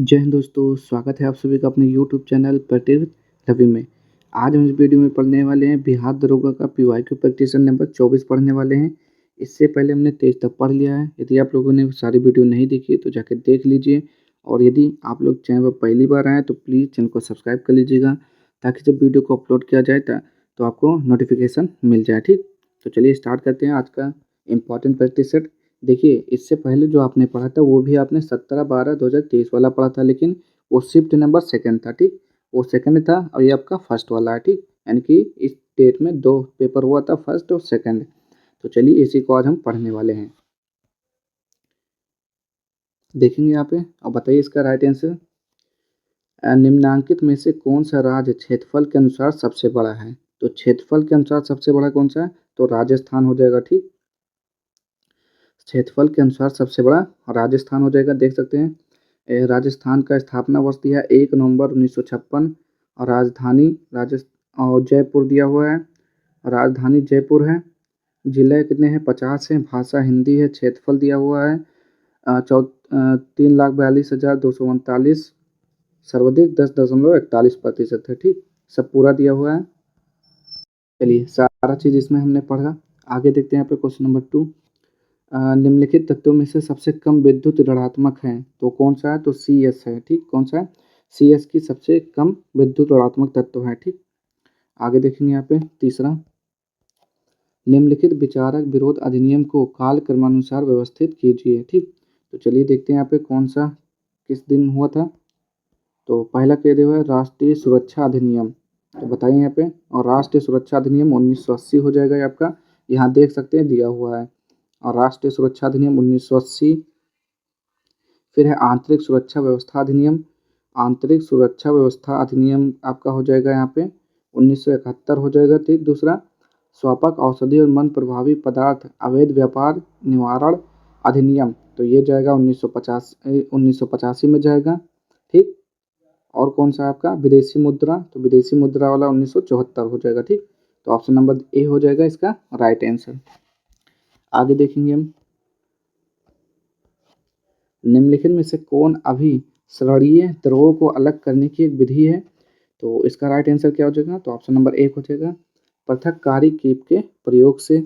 जय हिंद दोस्तों, स्वागत है आप सभी का अपने यूट्यूब चैनल प्रतिदिन रवि में। आज हम इस वीडियो में पढ़ने वाले हैं बिहार दरोगा का पीवाईक्यू प्रैक्टिशन नंबर 24 पढ़ने वाले हैं। इससे पहले हमने 23 तक पढ़ लिया है। यदि आप लोगों ने सारी वीडियो नहीं देखी तो जाकर देख लीजिए, और यदि आप लोग चैनल पर पहली बार आएँ तो प्लीज़ चैनल को सब्सक्राइब कर लीजिएगा, ताकि जब वीडियो को अपलोड किया जाए तो आपको नोटिफिकेशन मिल जाए। ठीक, तो चलिए स्टार्ट करते हैं आज का इम्पॉर्टेंट प्रैक्टिस सेट। देखिए, इससे पहले जो आपने पढ़ा था वो भी आपने 17/12/2023 वाला पढ़ा था, लेकिन वो शिफ्ट नंबर सेकंड था। ठीक, वो सेकंड था और ये आपका फर्स्ट वाला है। ठीक, यानी कि इस डेट में दो पेपर हुआ था, फर्स्ट और सेकंड। तो चलिए इसी को आज हम पढ़ने वाले हैं। देखेंगे यहाँ पे और बताइए इसका राइट आंसर। निम्नांकित में से कौन सा राज्य क्षेत्रफल के अनुसार सबसे बड़ा है? तो क्षेत्रफल के अनुसार सबसे बड़ा कौन सा है? तो राजस्थान हो जाएगा। ठीक, क्षेत्रफल के अनुसार सबसे बड़ा राजस्थान हो जाएगा। देख सकते हैं राजस्थान का स्थापना वर्ष दिया है 1 नवंबर 1956, और राजधानी और जयपुर दिया हुआ है। राजधानी जयपुर है। जिले कितने हैं? 50 हैं। भाषा हिंदी है। क्षेत्रफल दिया हुआ है 3,42,239। सर्वाधिक 10.41% है। ठीक, सब पूरा दिया हुआ है। चलिए सारा चीज़ इसमें हमने पढ़ा। आगे देखते हैं यहाँ पे क्वेश्चन नंबर 2। निम्नलिखित तत्वों में से सबसे कम विद्युत ऋणात्मक है तो कौन सा है? तो सी एस है। ठीक, कौन सा है? सी एस की सबसे कम विद्युत ऋणात्मक तत्व है। ठीक, आगे देखेंगे यहाँ पे तीसरा। निम्नलिखित विचारक विरोध अधिनियम को कालक्रमानुसार व्यवस्थित कीजिए। ठीक, तो चलिए देखते हैं यहाँ पे कौन सा किस दिन हुआ था। तो पहला कह दिया हुआ है राष्ट्रीय सुरक्षा अधिनियम। तो बताइए यहाँ पे, और राष्ट्रीय सुरक्षा अधिनियम 1980 हो जाएगा ये आपका। यहाँ देख सकते हैं दिया हुआ है, और राष्ट्रीय सुरक्षा अधिनियम 1980। फिर है आंतरिक सुरक्षा व्यवस्था अधिनियम। आंतरिक सुरक्षा व्यवस्था अधिनियम आपका हो जाएगा यहाँ पे 1971 हो जाएगा। ठीक, दूसरा स्वापक औषधि और मन प्रभावी पदार्थ अवैध व्यापार निवारण अधिनियम, तो ये जाएगा 1985 में जाएगा। ठीक, और कौन सा है आपका विदेशी मुद्रा? तो विदेशी मुद्रा वाला 1974 हो जाएगा। ठीक, तो ऑप्शन नंबर ए हो जाएगा इसका राइट आंसर। आगे देखेंगे हम, निम्नलिखित में से कौन अभिसरणीय द्रवों को अलग करने की एक विधि है? तो इसका राइट आंसर क्या हो जाएगा? तो ऑप्शन नंबर ए हो जाएगा पृथककारी कीप के प्रयोग से।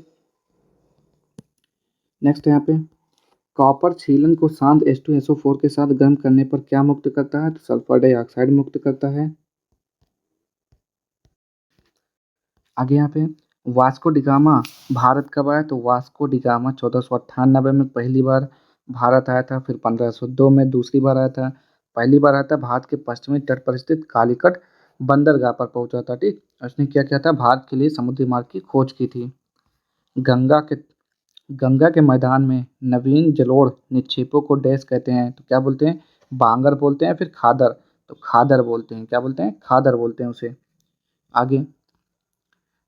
नेक्स्ट है यहाँ पे, कॉपर छीलन को शांत H2SO4 के साथ गर्म करने पर क्या मुक्त करता है? तो सल्फर डाइऑक्साइड मुक्त करता है। आगे यहाँ पे, वास्को डिगामा भारत कब आया? तो वास्को डिगामा 1498 में पहली बार भारत आया था। फिर 1502 में दूसरी बार आया था। पहली बार आया था भारत के पश्चिमी तट पर स्थित कालीकट बंदरगाह पर पहुंचा था। ठीक, उसने क्या किया था? भारत के लिए समुद्री मार्ग की खोज की थी। गंगा के गंगा के मैदान में नवीन जलोढ़ निक्षेपों को डैश कहते हैं? तो क्या बोलते हैं? बांगर बोलते हैं, फिर खादर। तो खादर बोलते हैं। क्या बोलते हैं? खादर बोलते हैं उसे। आगे,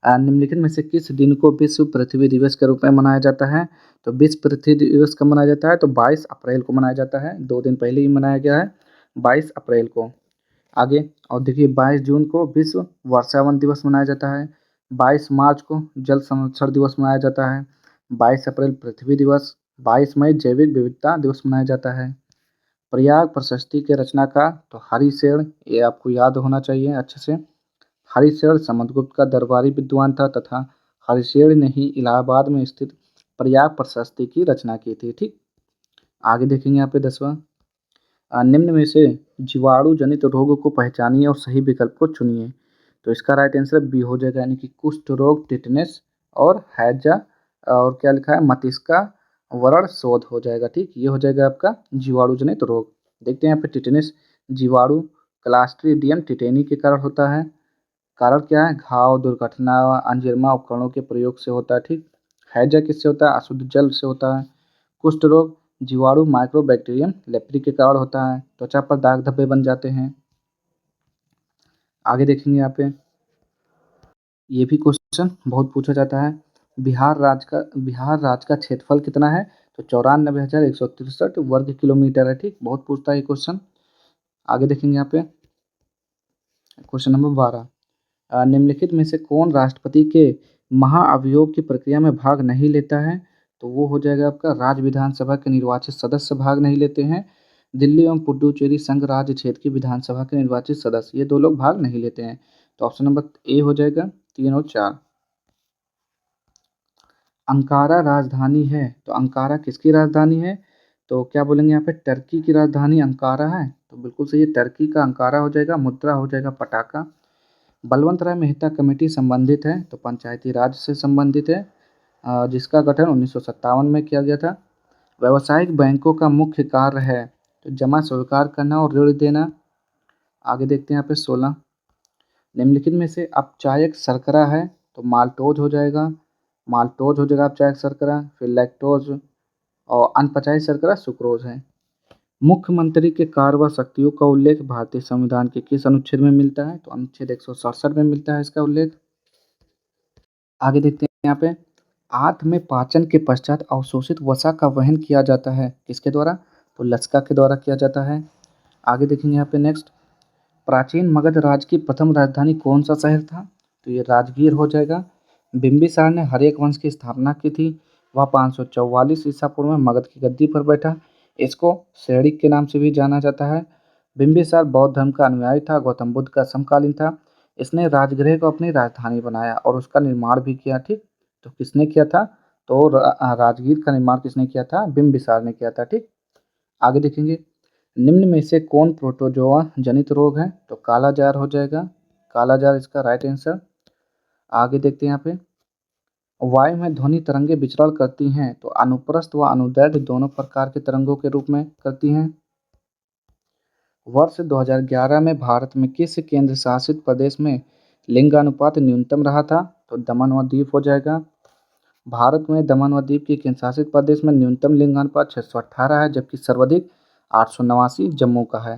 निम्नलिखित में से किस दिन को विश्व पृथ्वी दिवस के रूप में मनाया जाता है? तो विश्व पृथ्वी दिवस कब मनाया जाता है? तो 22 अप्रैल को मनाया जाता है। 2 दिन पहले ही मनाया गया है, 22 अप्रैल को। आगे, और देखिए 22 जून को विश्व वर्षावन दिवस मनाया जाता है। 22 मार्च को जल संरक्षण दिवस मनाया जाता है। 22 अप्रैल पृथ्वी दिवस। 22 मई जैविक विविधता दिवस मनाया जाता है। प्रयाग प्रशस्ति के रचनाकार तो हरिशेन, ये आपको याद होना चाहिए अच्छे से। हरिशेन समुद्रगुप्त का दरबारी विद्वान था, तथा हरिशेन ने ही इलाहाबाद में स्थित प्रयाग प्रशस्ति की रचना की थी। ठीक, आगे देखेंगे यहाँ पे 10वां। निम्न में से जीवाणु जनित रोग को पहचानिए और सही विकल्प को चुनिए। तो इसका राइट आंसर बी हो जाएगा, यानी कि कुष्ठ रोग, टिटनेस और हैजा, और क्या लिखा है? मस्तिष्का वरण शोध हो जाएगा। ठीक, ये हो जाएगा आपका जीवाणु जनित रोग। देखते हैं यहाँ पे टिटनेस जीवाणु क्लास्ट्रीडियम टिटेनी के कारण होता है। कारण क्या है? घाव, दुर्घटना, अंजिरमा उपकरणों के प्रयोग से होता है। ठीक, हैजा किससे होता है? अशुद्ध जल से होता है। कुष्ठ रोग जीवाणु माइक्रोबैक्टीरियम लेप्री के कारण होता है। त्वचा पर दाग धब्बे बन जाते हैं। आगे देखेंगे यहाँ पे, ये भी क्वेश्चन बहुत पूछा जाता है। बिहार राज्य का क्षेत्रफल कितना है? तो 94,163 वर्ग किलोमीटर है। ठीक, बहुत पूछता है ये क्वेश्चन। आगे देखेंगे यहाँ पे क्वेश्चन नंबर 12। निम्नलिखित में से कौन राष्ट्रपति के महाअभियोग की प्रक्रिया में भाग नहीं लेता है? तो वो हो जाएगा आपका राज्य विधानसभा के निर्वाचित सदस्य भाग नहीं लेते हैं। दिल्ली एवं पुडुचेरी संघ राज्य क्षेत्र की विधानसभा के निर्वाचित सदस्य, ये दो लोग भाग नहीं लेते हैं। तो ऑप्शन नंबर ए हो जाएगा 3 और 4। अंकारा राजधानी है, तो अंकारा किसकी राजधानी है? तो क्या बोलेंगे यहाँ पे, टर्की की राजधानी अंकारा है, तो बिल्कुल सही है, टर्की का अंकारा हो जाएगा। मुद्रा हो जाएगा पटाका। बलवंत राय मेहता कमेटी संबंधित है, तो पंचायती राज से संबंधित है, जिसका गठन 1957 में किया गया था। व्यावसायिक बैंकों का मुख्य कार्य है, तो जमा स्वीकार करना और ऋण देना। आगे देखते हैं यहाँ पे 16। निम्नलिखित में से अपचायक शर्करा है, तो माल्टोज हो जाएगा, माल्टोज हो जाएगा अपचायक शर्करा, फिर लैक्टोज, और अनपचायक शर्करा सुक्रोज है। मुख्यमंत्री के कार्य व शक्तियों का उल्लेख भारतीय संविधान के किस अनुच्छेद में मिलता है? तो अनुच्छेद 167 में मिलता है इसका उल्लेख। आगे देखते हैं यहाँ पे, आंत में पाचन के पश्चात अवशोषित वसा का वहन किया जाता है, किसके द्वारा? तो लसिका के द्वारा किया जाता है। आगे देखेंगे यहाँ पे नेक्स्ट, प्राचीन मगध राज्य की प्रथम राजधानी कौन सा शहर था? तो ये राजगीर हो जाएगा। बिंबिसार ने हर्यक वंश की स्थापना की थी। वह 544 ईसा पूर्व में मगध की गद्दी पर बैठा। इसको शैणिक के नाम से भी जाना जाता है। बिंबिसार बौद्ध धर्म का अनुयायी था, गौतम बुद्ध का समकालीन था। इसने राजगृह को अपनी राजधानी बनाया और उसका निर्माण भी किया। ठीक, तो किसने किया था? तो राजगीर का निर्माण किसने किया था? बिंबिसार ने किया था। ठीक, आगे देखेंगे, निम्न में से कौन प्रोटोजोआ जनित रोग है? तो काला जार हो जाएगा, काला जार इसका राइट आंसर। आगे देखते हैं यहाँ पे, वायु में ध्वनि तरंगे विचरण करती हैं, तो अनुप्रस्थ व अनुदैर्ध्य दोनों प्रकार के तरंगों के रूप में करती हैं। वर्ष 2011 में भारत में किस केंद्र शासित प्रदेश में लिंगानुपात न्यूनतम रहा था? तो दमन व दीव हो जाएगा। भारत में दमन व दीव के केंद्र शासित प्रदेश में न्यूनतम लिंगानुपात 618 है, जबकि सर्वाधिक 889 जम्मू का है।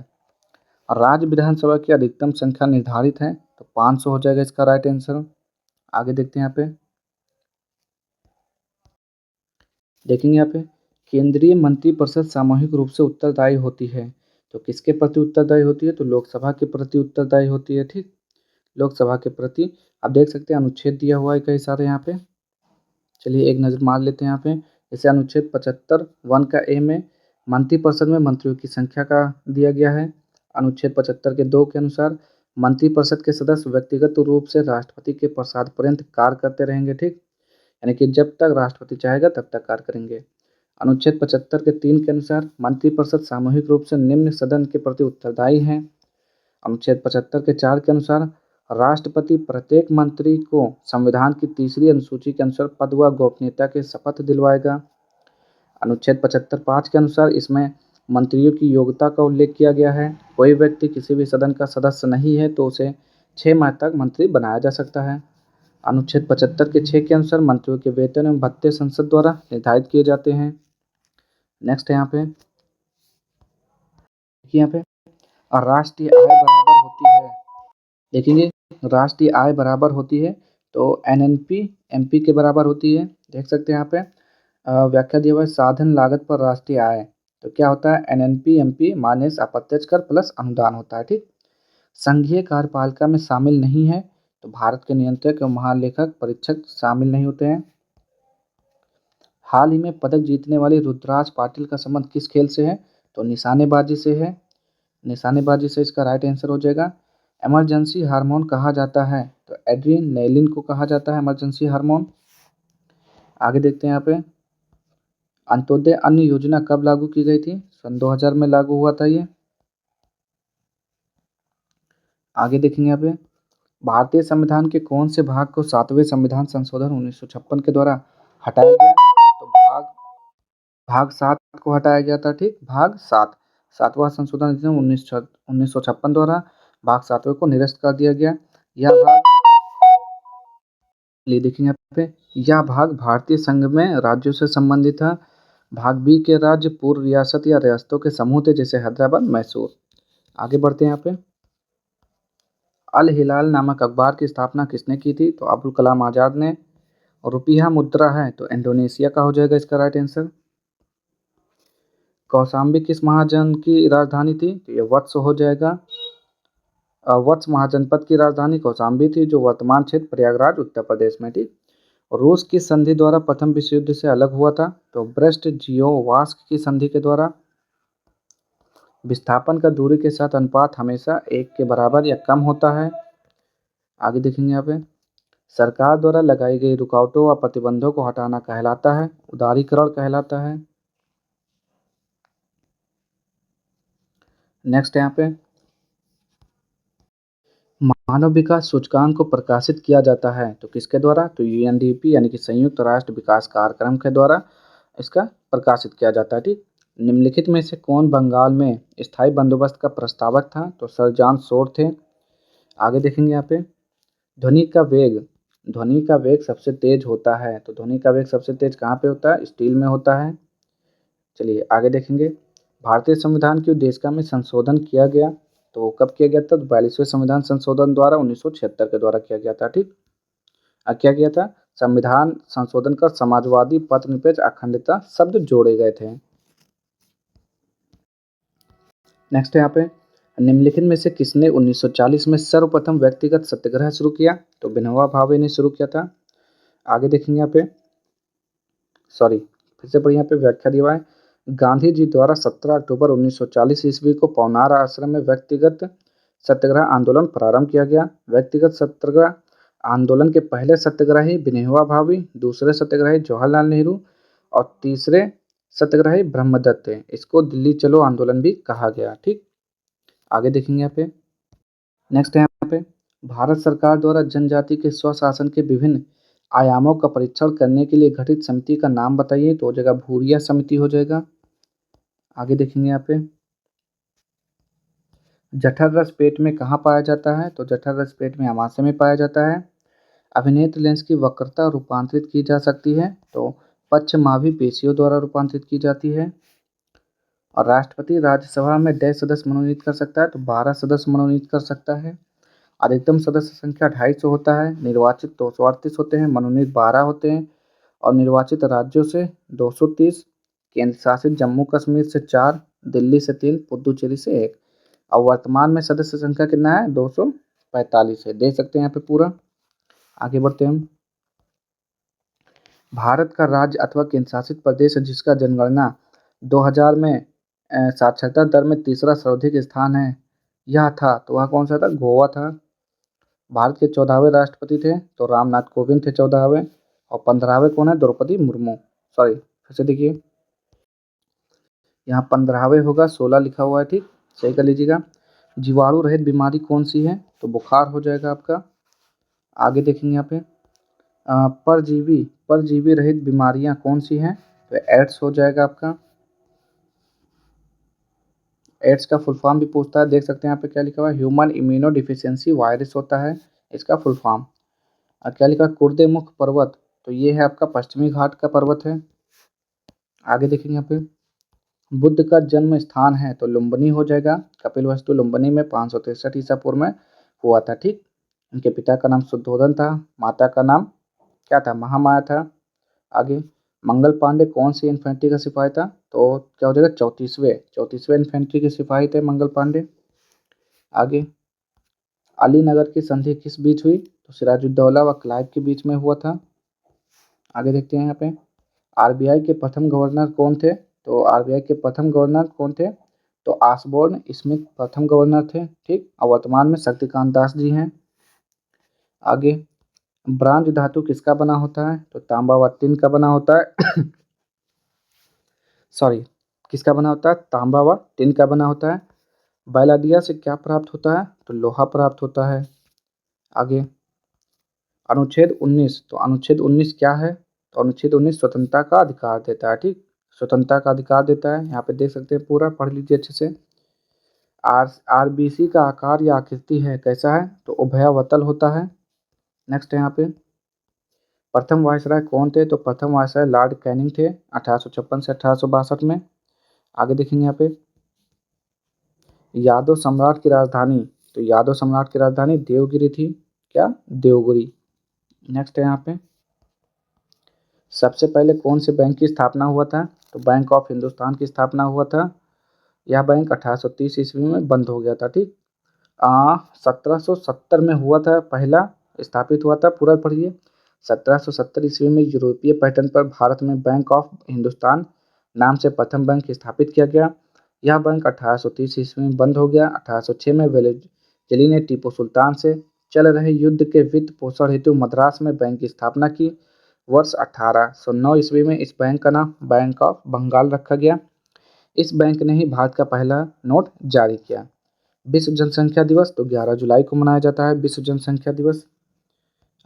राज्य विधानसभा की अधिकतम संख्या निर्धारित है, तो 500 हो जाएगा इसका राइट आंसर। आगे देखते हैं यहाँ पे, देखेंगे यहाँ पे, केंद्रीय मंत्रिपरिषद सामूहिक रूप से उत्तरदायी होती है, तो किसके प्रति उत्तरदायी होती है? तो लोकसभा के प्रति उत्तरदायी होती है। ठीक, लोकसभा के प्रति। आप देख सकते हैं अनुच्छेद दिया हुआ है कई सारे यहाँ पे, चलिए एक नज़र मार लेते हैं यहाँ पे। जैसे अनुच्छेद 75 1 का ए में मंत्रिपरिषद में मंत्रियों की संख्या का दिया गया है। अनुच्छेद 75 के 2 के अनुसार मंत्रिपरिषद के सदस्य व्यक्तिगत रूप से राष्ट्रपति के प्रसाद पर्यंत कार्य करते रहेंगे। ठीक, यानी कि जब तक राष्ट्रपति चाहेगा तब तक कार्य करेंगे। अनुच्छेद 75 के 3 के अनुसार मंत्रिपरिषद सामूहिक रूप से निम्न सदन के प्रति उत्तरदायी है। अनुच्छेद 75 के 4 के अनुसार राष्ट्रपति प्रत्येक मंत्री को संविधान की तीसरी अनुसूची के अनुसार पद व गोपनीयता के शपथ दिलवाएगा। अनुच्छेद 75 5 के अनुसार इसमें मंत्रियों की योग्यता का उल्लेख किया गया है। कोई व्यक्ति किसी भी सदन का सदस्य नहीं है तो उसे 6 माह तक मंत्री बनाया जा सकता है। अनुच्छेद 75 के 6 के अनुसार मंत्रियों के वेतन एवं भत्ते संसद द्वारा निर्धारित किए जाते हैं। नेक्स्ट है यहाँ पे, देखिए यहाँ पे, राष्ट्रीय आय बराबर होती है, देखेंगे राष्ट्रीय आय बराबर होती है, तो एनएनपी एमपी के बराबर होती है। देख सकते हैं यहाँ पे व्याख्या दिया हुआ है, साधन लागत पर राष्ट्रीय आय, तो क्या होता है? एनएनपी एमपी माइनस अप्रत्यक्ष कर प्लस अनुदान होता है। ठीक, संघीय कार्यपालिका में शामिल नहीं है, तो भारत के नियंत्रक एवं महालेखक परीक्षक शामिल नहीं होते हैं। हाल ही में पदक जीतने वाली रुद्राज पाटिल का संबंध किस खेल से है? तो निशानेबाजी से है, निशानेबाजी से इसका राइट आंसर हो जाएगा। इमरजेंसी हार्मोन कहा जाता है, तो एड्रेनालिन को कहा जाता है इमरजेंसी हार्मोन। आगे देखते हैं यहाँ पे, अंत्योदय अन्न योजना कब लागू की गई थी? सन 2000 में लागू हुआ था ये। आगे देखेंगे यहाँ पे, भारतीय संविधान के कौन से भाग को 7वें संविधान संशोधन 1956 के द्वारा हटाया गया? तो भाग भाग 7 को हटाया गया था। ठीक, भाग 7, 7वां संशोधन अधिनियम 1956 द्वारा भाग 7वें को निरस्त कर दिया गया। यह भाग, लिए देखेंगे यहाँ पे, यह भाग भारतीय संघ में राज्यों से संबंधित था। भाग बी के राज्य पूर्व रियासत या रियासतों के समूह थे, जैसे हैदराबाद मैसूर। आगे बढ़ते हैं यहाँ पे, अल हिलाल नामक अखबार की स्थापना किसने की थी? तो अबुल कलाम आज़ाद ने। रुपया मुद्रा है, तो इंडोनेशिया का हो जाएगा इसका राइट आंसर। कौशाम्बी किस महाजन की राजधानी थी? तो ये वत्स हो जाएगा। वत्स महाजनपद की राजधानी कौशाम्बी थी, जो वर्तमान क्षेत्र प्रयागराज उत्तर प्रदेश में थी। रूस की संधि द्वारा प्रथम विश्व युद्ध से अलग हुआ था? तो ब्रेस्ट जियोवास्क की संधि के द्वारा। विस्थापन का दूरी के साथ अनुपात हमेशा 1 के बराबर या कम होता है। आगे देखेंगे यहाँ पे, सरकार द्वारा लगाई गई रुकावटों व प्रतिबंधों को हटाना कहलाता है, उदारीकरण कहलाता है। नेक्स्ट यहाँ पे, मानव विकास सूचकांक को प्रकाशित किया जाता है तो किसके द्वारा, तो यूएनडीपी यानी कि संयुक्त राष्ट्र विकास कार्यक्रम के द्वारा इसका प्रकाशित किया जाता है। ठीक, निम्नलिखित में से कौन बंगाल में स्थायी बंदोबस्त का प्रस्तावक था, तो सर जॉन शोर थे। आगे देखेंगे यहाँ पे, ध्वनि का वेग, ध्वनि का वेग सबसे तेज होता है, तो ध्वनि का वेग सबसे तेज कहाँ पे होता है, स्टील में होता है। चलिए आगे देखेंगे, भारतीय संविधान की उद्देशिका में संशोधन किया गया तो कब किया गया था, तो 42वें संविधान संशोधन द्वारा 1976 के द्वारा किया गया था। ठीक, क्या किया था, संविधान संशोधन कर समाजवादी पथनिरपेक्ष अखंडता शब्द जोड़े गए थे। नेक्स्ट यहाँ पे, निम्नलिखित में से किसने 1940 में सर्वप्रथम व्यक्तिगत सत्याग्रह शुरू किया, तो विनोबा भावे ने शुरू किया था। आगे देखेंगे यहाँ पे, सॉरी फिर से पढ़िए, यहाँ पे व्याख्या दिया हुआ है, गांधी जी द्वारा 17 अक्टूबर 1940 ईस्वी को पवनार आश्रम में व्यक्तिगत सत्याग्रह आंदोलन प्रारंभ किया गया। व्यक्तिगत सत्याग्रह आंदोलन के पहले सत्याग्रही विनोबा भावे, दूसरे सत्याग्रही जवाहरलाल नेहरू और तीसरे सत्याग्रही ब्रह्मदत्त थे। इसको दिल्ली चलो आंदोलन भी कहा गया। ठीक, आगे देखेंगे यहाँ पे, नेक्स्ट है यहाँ पे, भारत सरकार द्वारा जनजाति के स्वशासन के विभिन्न आयामों का परीक्षण करने के लिए गठित समिति का नाम बताइए, तो हो जाएगा भूरिया समिति हो जाएगा। आगे देखेंगे यहाँ पे, जठर रस पेट में कहाँ पाया जाता है, तो जठर रस पेट में आमाशय में पाया जाता है। अभिनेत्र लेंस की वक्रता रूपांतरित की जा सकती है, तो पश्चमाभि पेशियों द्वारा रूपांतरित की जाती है। और राष्ट्रपति राज्यसभा में 10 सदस्य मनोनीत कर सकता है, तो 12 सदस्य मनोनीत कर सकता है। अधिकतम सदस्य संख्या 250 होता है, निर्वाचित 238 होते हैं, मनोनीत 12 होते हैं और निर्वाचित राज्यों से 230, केंद्र शासित जम्मू कश्मीर से 4, दिल्ली से 3, पुदुचेरी से 1। और वर्तमान में सदस्य संख्या कितना है, 245 है। देख सकते हैं यहाँ पे पूरा। आगे बढ़ते हैं हम, भारत का राज्य अथवा केंद्र शासित प्रदेश है जिसका जनगणना 2000 में साक्षरता दर में तीसरा सर्वाधिक स्थान है, यह था, तो वह कौन सा था, गोवा था। भारत के 14वें राष्ट्रपति थे, तो रामनाथ कोविंद थे 14वें, और 15वें कौन है, द्रौपदी मुर्मू। सॉरी फिर से देखिए, यहाँ 15वें होगा, 16 लिखा हुआ है। ठीक, सही कर लीजिएगा। जीवाणु रहित बीमारी कौन सी है, तो बुखार हो जाएगा आपका। आगे देखेंगे यहाँ पे, परजीवी रहित बीमारियां कौन सी हैं, तो एड्स हो जाएगा आपका। एड्स का फुल फॉर्म भी पूछता है, देख सकते हैं यहाँ पे क्या लिखा हुआ है, ह्यूमन इम्यूनो डिफिशियंसी वायरस होता है इसका फुल फॉर्म। और क्या लिखा है, कुर्देमुख पर्वत, तो ये है आपका पश्चिमी घाट का पर्वत है। आगे देखेंगे यहाँ पे, बुद्ध का जन्म स्थान है, तो लुम्बिनी हो जाएगा। कपिलवस्तु लुम्बिनी में 563 ईसा पूर्व में हुआ था। ठीक, उनके पिता का नाम शुद्धोधन था, माता का नाम क्या था, महामाया था। आगे, मंगल पांडे कौन सी इन्फेंट्री का सिपाही था, तो क्या हो जाएगा, 34वें इन्फेंट्री के सिपाही थे मंगल पांडे। आगे, अलीनगर की संधि किस बीच हुई, तो सिराजुद्दौला व क्लाइव के बीच में हुआ था। आगे देखते हैं यहाँ पे, आरबीआई के प्रथम गवर्नर कौन थे, तो आरबीआई के प्रथम गवर्नर कौन थे, तो ऑसबोर्न स्मिथ प्रथम गवर्नर थे। ठीक, और वर्तमान में शक्तिकांत दास जी हैं। आगे, ब्रांज धातु किसका बना होता है, तो तांबा व टिन का बना होता है सॉरी किसका बना होता है, तांबा व टिन का बना होता है। बैलाडिया से क्या प्राप्त होता है, तो लोहा प्राप्त होता है। आगे, अनुच्छेद 19, तो अनुच्छेद 19 क्या है, तो अनुच्छेद 19 स्वतंत्रता का अधिकार देता है। ठीक, स्वतंत्रता का अधिकार देता है, यहाँ पे देख सकते हैं पूरा, पढ़ लीजिए अच्छे से। आरबीसी का आकार या आकृति है कैसा है, तो उभयावतल होता है। नेक्स्ट है यहाँ पे, प्रथम वायसराय कौन थे, तो प्रथम वायसराय लॉर्ड कैनिंग थे 1856 से 1862 में। आगे देखेंगे यहाँ पे, यादव सम्राट की राजधानी, तो यादव सम्राट की राजधानी देवगिरी थी, क्या, देवगिरी। नेक्स्ट है यहाँ पे, सबसे पहले कौन से बैंक की स्थापना हुआ था, तो बैंक ऑफ हिंदुस्तान की स्थापना हुआ था। यह बैंक 1830 ईस्वी में बंद हो गया था। ठीक, 1770 में हुआ था, पहला स्थापित हुआ था, पूरा पढ़िए। 1770 ईस्वी में यूरोपीय पैटर्न पर भारत में बैंक ऑफ हिंदुस्तान नाम से प्रथम बैंक स्थापित किया गया। यह बैंक 1830 ईस्वी में बंद हो गया। 1806 में वेलुस्ली ने टीपू सुल्तान से चल रहे युद्ध के वित्त पोषण हेतु मद्रास में बैंक की स्थापना की। वर्ष 1809 ईस्वी में इस बैंक का नाम बैंक ऑफ बंगाल रखा गया। इस बैंक ने ही भारत का पहला नोट जारी किया। विश्व जनसंख्या दिवस तो 11 जुलाई को मनाया जाता है विश्व जनसंख्या दिवस।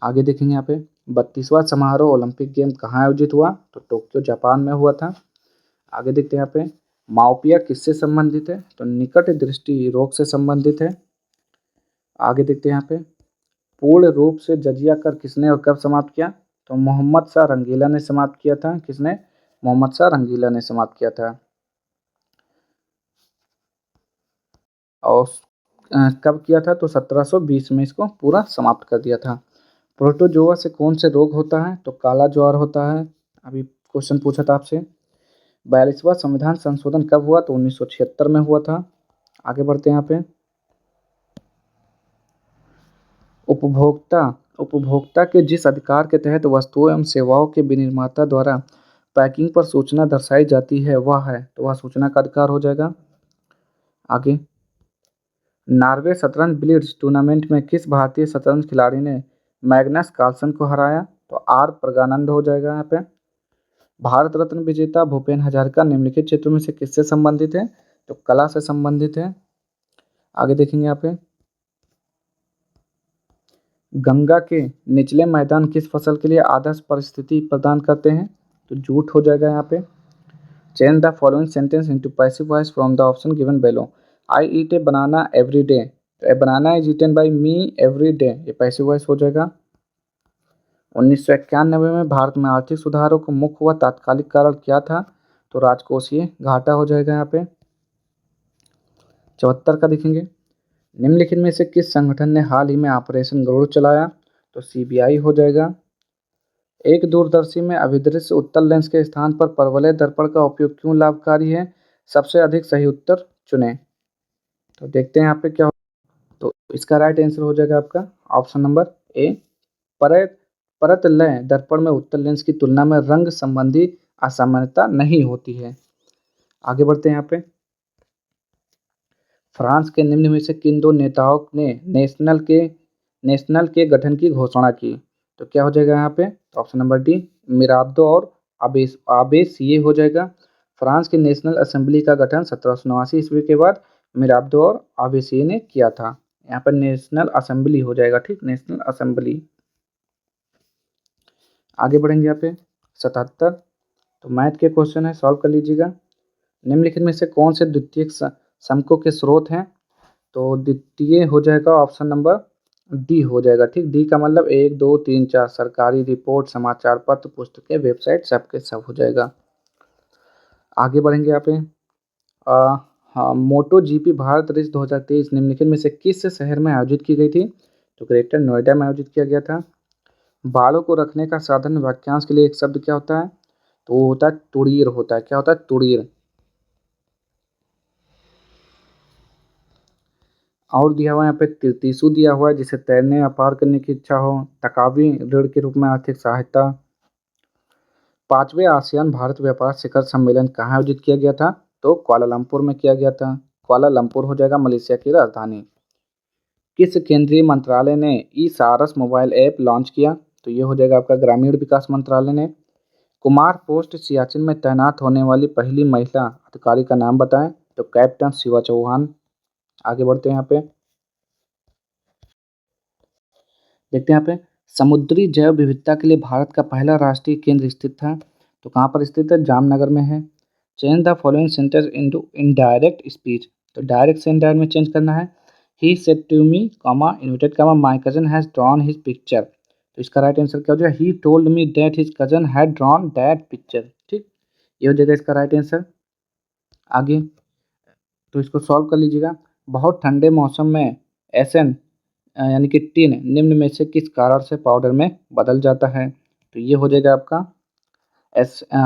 आगे देखेंगे यहाँ पे 32वां समारोह ओलंपिक गेम कहाँ आयोजित हुआ, तो टोक्यो जापान में हुआ था। आगे देखते हैं यहाँ पे माओपिया किससे संबंधित है, तो निकट दृष्टि रोग से संबंधित है। आगे देखते हैं यहाँ पे पूर्ण रूप से जजिया कर किसने और कब समाप्त किया, तो मोहम्मद शाह रंगीला ने समाप्त किया था। किसने? मोहम्मद शाह रंगीला ने समाप्त किया था। और कब किया था, तो 1720 में इसको पूरा समाप्त कर दिया था। प्रोटोजोआ से कौन से रोग होता है, तो काला ज्वार होता है। अभी क्वेश्चन पूछा था आपसे। 42वां संविधान संशोधन कब हुआ, तो 1976 में हुआ था। आगे बढ़ते हैं यहाँ पे उपभोक्ता उपभोक्ता के जिस अधिकार के तहत वस्तुओं एवं सेवाओं के विनिर्माता द्वारा पैकिंग पर सूचना दर्शाई जाती है वह है, तो वह सूचना का अधिकार हो जाएगा। आगे नॉर्वे शतरंज ब्लिट्ज टूर्नामेंट में किस भारतीय शतरंज खिलाड़ी ने मैग्नस कार्लसन को हराया, तो आर प्रज्ञानंद हो जाएगा यहाँ पे। भारत रत्न विजेता भूपेन हजारिका निम्नलिखित क्षेत्रों में से किससे संबंधित है, तो कला से संबंधित है। आगे देखेंगे यहाँ पे गंगा के निचले मैदान किस फसल के लिए आदर्श परिस्थिति प्रदान करते हैं, तो जूट हो जाएगा यहाँ पे। Change the following sentence into passive voice from the option given below. I eat a banana every day, तो a banana is eaten by me every day, ये पैसिव वॉइस हो जाएगा। 1991 में भारत में आर्थिक सुधारों को मुख्य व तात्कालिक कारण क्या था, तो राजकोषीय घाटा हो जाएगा यहाँ पे। 74 का देखेंगे निम्नलिखित में से किस संगठन ने हाल ही में ऑपरेशन गरुड़ चलाया, तो सीबीआई हो जाएगा। एक दूरदर्शी में अभिदृश्य उत्तल लेंस के स्थान पर परवलय दर्पण का उपयोग क्यों लाभकारी है, सबसे अधिक सही उत्तर चुनें। तो देखते हैं यहाँ पे क्या हो, तो इसका राइट आंसर हो जाएगा आपका ऑप्शन नंबर ए। परत परत लय दर्पण में उत्तल लेंस की तुलना में रंग संबंधी असामान्यता नहीं होती है। आगे बढ़ते हैं यहाँ पे फ्रांस के निम्न में से किन दो नेताओं ने नेशनल के गठन की घोषणा की, तो क्या हो जाएगा यहाँ पे, तो ऑप्शन नंबर डी मिराबदो और आबेसिये हो जाएगा। फ्रांस की नेशनल असेंबली का गठन 1789 ईस्वी के बाद मिराबदो और आबेसिये ने किया था। यहाँ पर नेशनल असेंबली हो जाएगा, ठीक, नेशनल असेंबली। आगे बढ़ेंगे यहाँ पे 77, तो मैथ के क्वेश्चन है, सॉल्व कर लीजिएगा। निम्नलिखित में से कौन से द्वितीयक समकों के स्रोत हैं, तो द्वितीय हो जाएगा ऑप्शन नंबर डी हो जाएगा, ठीक। डी का मतलब 1 2 3 4 सरकारी रिपोर्ट समाचार पत्र पुस्तकें वेबसाइट सबके सब हो जाएगा। आगे बढ़ेंगे यहाँ पे हाँ मोटो जीपी भारत रेस 2023 निम्नलिखित में से किस शहर में आयोजित की गई थी, तो ग्रेटर नोएडा में आयोजित किया गया था। बालों को रखने का साधन वाक्यांश के लिए एक शब्द क्या होता है, तो वो होता है तुड़ीर होता है। क्या होता है, तुड़ीर। और दिया हुआ है यहाँ पे तिरतीसु दिया हुआ है जिसे तैरने या पार करने की इच्छा हो। तकावी ऋण के रूप में आर्थिक सहायता। 5वें आसियान भारत व्यापार शिखर सम्मेलन कहाँ आयोजित किया गया था, तो कुआलालंपुर में किया गया था। कुआलालंपुर हो जाएगा मलेशिया की राजधानी। किस केंद्रीय मंत्रालय ने ई सारस मोबाइल ऐप लॉन्च किया, तो ये हो जाएगा आपका ग्रामीण विकास मंत्रालय ने। कुमार पोस्ट सियाचिन में तैनात होने वाली पहली महिला अधिकारी का नाम बताएं, तो कैप्टन शिवा चौहान। आगे बढ़ते हैं यहाँ पे देखते हैं यहाँ पे समुद्री जैव विविधता के लिए भारत का पहला राष्ट्रीय केंद्र स्थित था, तो कहाँ पर स्थित है, जामनगर में है। Change the following sentence into indirect speech, तो डायरेक्ट से इनडायरेक्ट में चेंज करना है। He said to me comma inverted comma my cousin has drawn his picture, तो इसका राइट आंसर क्या हो जाएगा, he told me that his cousin had drawn that picture, ठीक, ये हो जाएगा इसका राइट आंसर। आगे तो इसको सॉल्व कर लीजिएगा। बहुत ठंडे मौसम में एसन यानी कि टिन निम्न में से किस कारण से पाउडर में बदल जाता है, तो ये हो जाएगा आपका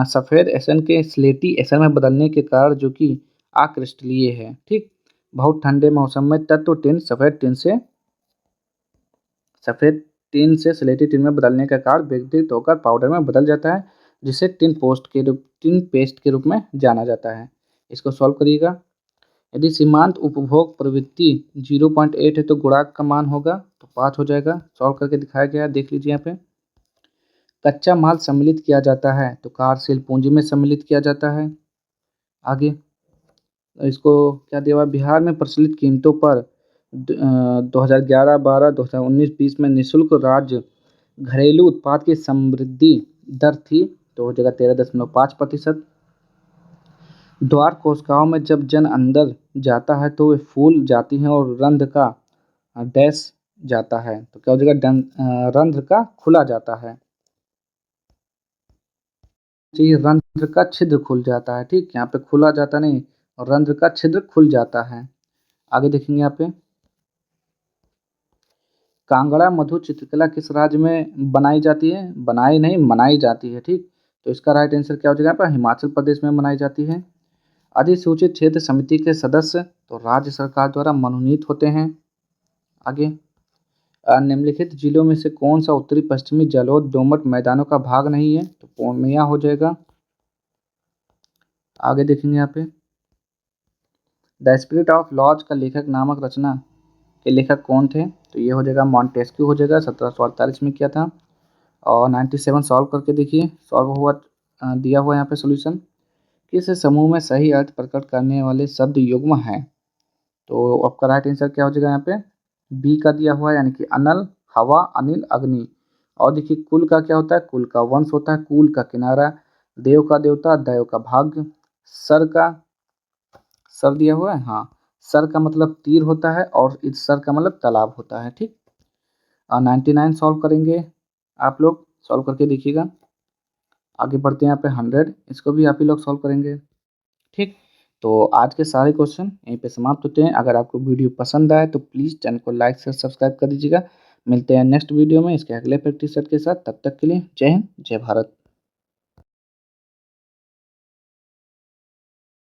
सफ़ेद एसन के स्लेटी एसन में बदलने के कारण जो कि अक्रिस्टलीय है, ठीक। बहुत ठंडे मौसम में तत्व टिन सफ़ेद टिन से स्लेटी टिन में बदलने का कारण विघटित होकर पाउडर में बदल जाता है, जिसे टिन पेस्ट के रूप में जाना जाता है। इसको सॉल्व करिएगा। यदि सीमांत उपभोग प्रवृत्ति 0.8 है तो गुणांक का मान होगा तो 5 हो जाएगा। सॉल्व करके दिखाया गया है, देख लीजिए यहाँ पे। कच्चा माल सम्मिलित किया जाता है तो कार्यशील पूंजी में सम्मिलित किया जाता है। आगे इसको क्या दिया हुआ है, बिहार में प्रचलित कीमतों पर 2011-12, 2019-20 में निःशुल्क राज्य घरेलू उत्पाद की समृद्धि दर थी तो हो जाएगा 13.5%। द्वार कोशिकाओं में जब जन अंदर जाता है तो वे फूल जाती हैं और रंध्र का डैश जाता है तो क्या हो जाएगा, रंध्र का खुला जाता है। जी, रंध्र का छिद्र खुल जाता है, ठीक, यहाँ पे खुला जाता नहीं और रंध्र का छिद्र खुल जाता है। आगे देखेंगे यहाँ पे, कांगड़ा मधु चित्रकला किस राज्य में बनाई जाती है, बनाई नहीं मनाई जाती है, ठीक। तो इसका राइट आंसर क्या हो जाएगा यहाँ पर, हिमाचल प्रदेश में मनाई जाती है। अधिसूचित क्षेत्र समिति के सदस्य तो राज्य सरकार द्वारा मनोनीत होते हैं। आगे निम्नलिखित जिलों में से कौन सा उत्तरी पश्चिमी जलोढ़ दोमट मैदानों का भाग नहीं है तो पूर्णिया हो जाएगा। आगे देखेंगे यहाँ पे, द स्पिरिट ऑफ लॉज का लेखक नामक रचना के लेखक कौन थे तो ये हो जाएगा मॉन्टेस्क्यू हो जाएगा, 1748 में किया था। और 97 सॉल्व करके देखिए, सॉल्व हुआ दिया हुआ यहाँ पे सोल्यूशन। किस समूह में सही अर्थ प्रकट करने वाले शब्द युग्म हैं तो आपका राइट आंसर क्या हो जाएगा यहाँ पे, बी का दिया हुआ है, यानी कि अनल, हवा, अनिल, अग्नि। और देखिए कुल का क्या होता है, कुल का वंश होता है, कुल का किनारा, देव का देवता, दैव का भाग्य, सर का, सर दिया हुआ है, हाँ, सर का मतलब तीर होता है और इस सर का मतलब तालाब होता है, ठीक। और 99 सॉल्व करेंगे, आप लोग सॉल्व करके देखिएगा। आगे बढ़ते हैं यहाँ पे 100, इसको भी आप ही लोग सॉल्व करेंगे, ठीक। तो आज के सारे क्वेश्चन यहीं पे समाप्त होते हैं। अगर आपको वीडियो पसंद आए तो प्लीज़ चैनल को लाइक से सब्सक्राइब कर दीजिएगा। मिलते हैं नेक्स्ट वीडियो में इसके अगले प्रैक्टिस सेट के साथ, तब तक के लिए जय हिंद, जय भारत।